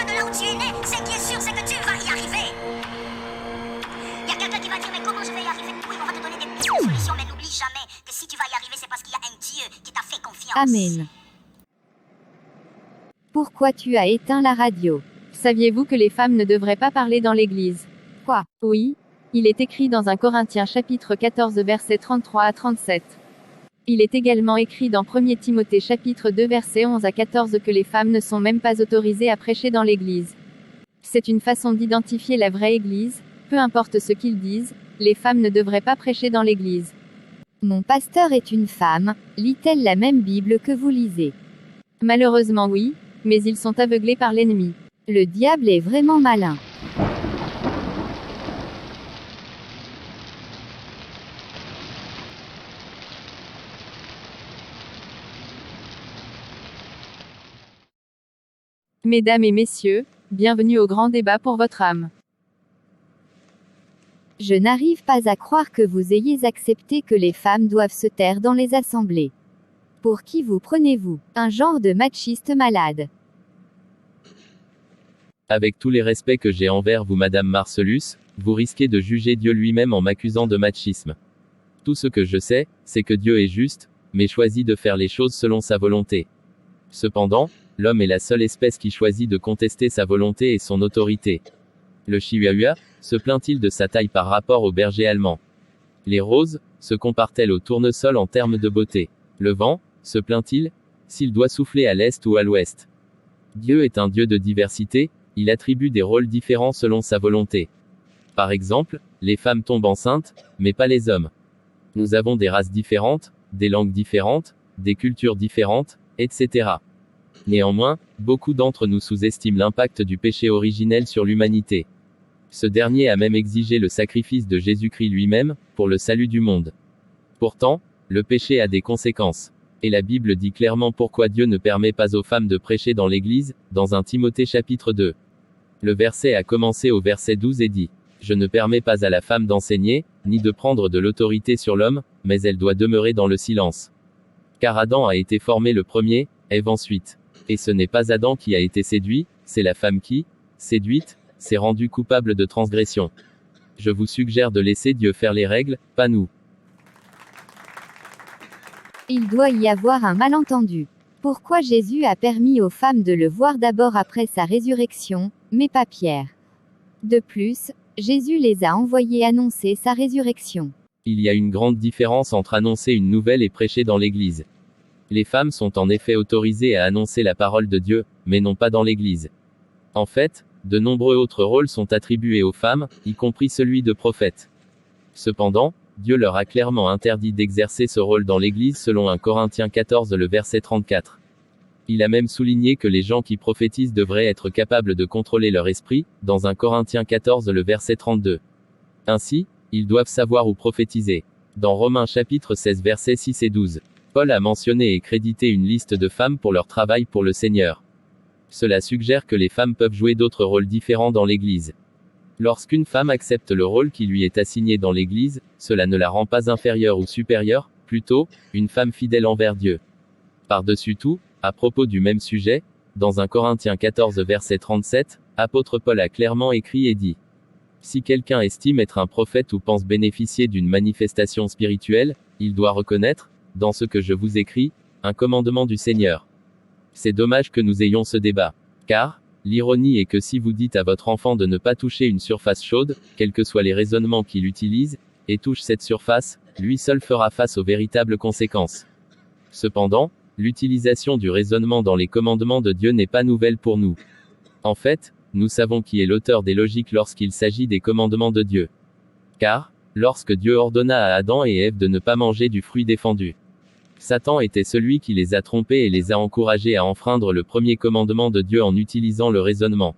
de là où tu es né. Ce qui est sûr, c'est que tu vas y arriver. Il y a quelqu'un qui va dire, mais comment je vais y arriver? Oui, on va te donner des pistes de solutions, mais n'oublie jamais que si tu vas y arriver, c'est parce qu'il y a un Dieu qui t'a fait confiance. Amen. Pourquoi tu as éteint la radio? Saviez-vous que les femmes ne devraient pas parler dans l'église? Quoi? Oui. Il est écrit dans 1 Corinthiens chapitre 14 versets 33 à 37. Il est également écrit dans 1 Timothée chapitre 2 versets 11 à 14 que les femmes ne sont même pas autorisées à prêcher dans l'église. C'est une façon d'identifier la vraie église, peu importe ce qu'ils disent, les femmes ne devraient pas prêcher dans l'église. Mon pasteur est une femme, lit-elle la même Bible que vous lisez? Malheureusement oui, mais ils sont aveuglés par l'ennemi. Le diable est vraiment malin. Mesdames et messieurs, bienvenue au grand débat pour votre âme. Je n'arrive pas à croire que vous ayez accepté que les femmes doivent se taire dans les assemblées. Pour qui vous prenez-vous? Un genre de machiste malade. Avec tous les respects que j'ai envers vous Madame Marcellus, vous risquez de juger Dieu lui-même en m'accusant de machisme. Tout ce que je sais, c'est que Dieu est juste, mais choisit de faire les choses selon sa volonté. Cependant, l'homme est la seule espèce qui choisit de contester sa volonté et son autorité. Le chihuahua se plaint-il de sa taille par rapport au berger allemand? Les roses se comparent-elles au tournesol en termes de beauté? Le vent se plaint-il s'il doit souffler à l'est ou à l'ouest? Dieu est un Dieu de diversité, il attribue des rôles différents selon sa volonté. Par exemple, les femmes tombent enceintes, mais pas les hommes. Nous avons des races différentes, des langues différentes, des cultures différentes, etc. Néanmoins, beaucoup d'entre nous sous-estiment l'impact du péché originel sur l'humanité. Ce dernier a même exigé le sacrifice de Jésus-Christ lui-même, pour le salut du monde. Pourtant, le péché a des conséquences. Et la Bible dit clairement pourquoi Dieu ne permet pas aux femmes de prêcher dans l'Église, dans 1 Timothée chapitre 2. Le verset a commencé au verset 12 et dit: Je ne permets pas à la femme d'enseigner, ni de prendre de l'autorité sur l'homme, mais elle doit demeurer dans le silence. Car Adam a été formé le premier, Ève ensuite. Et ce n'est pas Adam qui a été séduit, c'est la femme qui, séduite, s'est rendue coupable de transgression. Je vous suggère de laisser Dieu faire les règles, pas nous. Il doit y avoir un malentendu. Pourquoi Jésus a permis aux femmes de le voir d'abord après sa résurrection, mais pas Pierre? De plus, Jésus les a envoyées annoncer sa résurrection. Il y a une grande différence entre annoncer une nouvelle et prêcher dans l'Église. Les femmes sont en effet autorisées à annoncer la parole de Dieu, mais non pas dans l'Église. En fait, de nombreux autres rôles sont attribués aux femmes, y compris celui de prophète. Cependant, Dieu leur a clairement interdit d'exercer ce rôle dans l'Église selon 1 Corinthiens 14 le verset 34. Il a même souligné que les gens qui prophétisent devraient être capables de contrôler leur esprit, dans 1 Corinthiens 14 le verset 32. Ainsi, ils doivent savoir où prophétiser. Dans Romains chapitre 16 versets 6 et 12. Paul a mentionné et crédité une liste de femmes pour leur travail pour le Seigneur. Cela suggère que les femmes peuvent jouer d'autres rôles différents dans l'Église. Lorsqu'une femme accepte le rôle qui lui est assigné dans l'Église, cela ne la rend pas inférieure ou supérieure, plutôt, une femme fidèle envers Dieu. Par-dessus tout, à propos du même sujet, dans 1 Corinthiens 14 verset 37, apôtre Paul a clairement écrit et dit: Si quelqu'un estime être un prophète ou pense bénéficier d'une manifestation spirituelle, il doit reconnaître, dans ce que je vous écris, un commandement du Seigneur. C'est dommage que nous ayons ce débat. Car, l'ironie est que si vous dites à votre enfant de ne pas toucher une surface chaude, quels que soient les raisonnements qu'il utilise, et touche cette surface, lui seul fera face aux véritables conséquences. Cependant, l'utilisation du raisonnement dans les commandements de Dieu n'est pas nouvelle pour nous. En fait, nous savons qui est l'auteur des logiques lorsqu'il s'agit des commandements de Dieu. Car, lorsque Dieu ordonna à Adam et Ève de ne pas manger du fruit défendu, Satan était celui qui les a trompés et les a encouragés à enfreindre le premier commandement de Dieu en utilisant le raisonnement.